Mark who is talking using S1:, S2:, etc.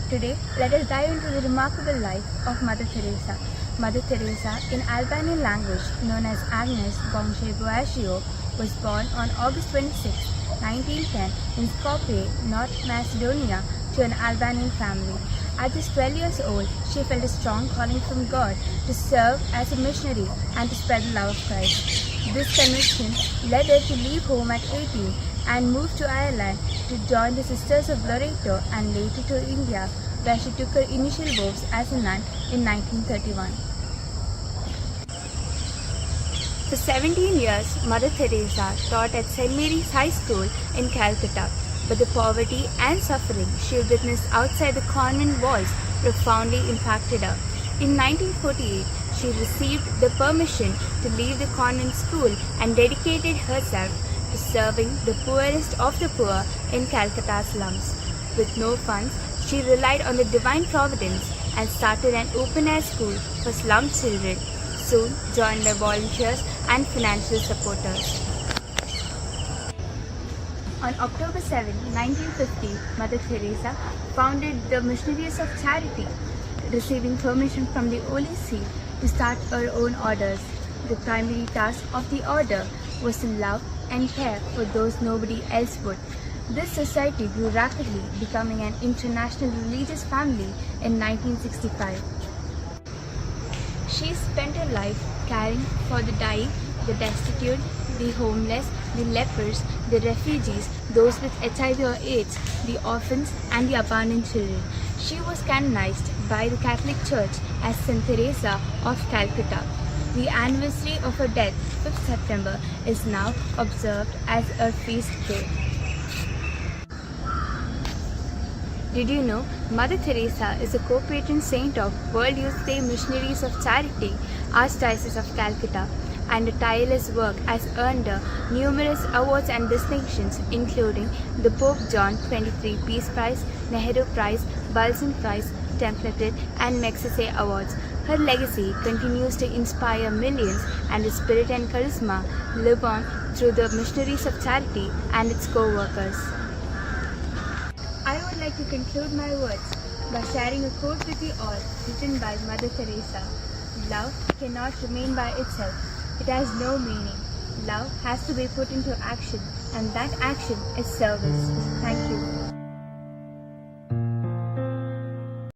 S1: Today, let us dive into the remarkable life of Mother Teresa. Mother Teresa, in Albanian language known as Agnes Bonche-Boascio, was born on August 26, 1910 in Skopje, North Macedonia, to an Albanian family. At just 12 years old, she felt a strong calling from God to serve as a missionary and to spread the love of Christ. This conviction led her to leave home at 18 and move to Ireland to join the Sisters of Loreto and later to India, where she took her initial vows as a nun in 1931. For 17 years, Mother Teresa taught at St. Mary's High School in Calcutta, but the poverty and suffering she witnessed outside the convent walls profoundly impacted her. In 1948, she received the permission to leave the convent school and dedicated herself to serving the poorest of the poor in Calcutta's slums. With no funds, she relied on the divine providence and started an open-air school for slum children, soon joined by volunteers and financial supporters. On October 7, 1950, Mother Teresa founded the Missionaries of Charity, receiving permission from the Holy See to start her own orders. The primary task of the order was to love and care for those nobody else would. This society grew rapidly, becoming an international religious family in 1965. She spent her life caring for the dying, the destitute, the homeless, the lepers, the refugees, those with HIV or AIDS, the orphans, and the abandoned children. She was canonized by the Catholic Church as Saint Teresa of Calcutta. The anniversary of her death, 5th September, is now observed as a feast day. Did you know Mother Teresa is a co-patron saint of World Youth Day Missionaries of Charity, Archdiocese of Calcutta, and her tireless work has earned her numerous awards and distinctions, including the Pope John XXIII Peace Prize, Nehru Prize, Balzan Prize, Templeton, and Magsaysay Awards. Her legacy continues to inspire millions, and her spirit and charisma live on through the Missionaries of Charity and its co-workers. I would like to conclude my words by sharing a quote with you all written by Mother Teresa. Love cannot remain by itself. It has no meaning. Love has to be put into action, and that action is service. Thank you.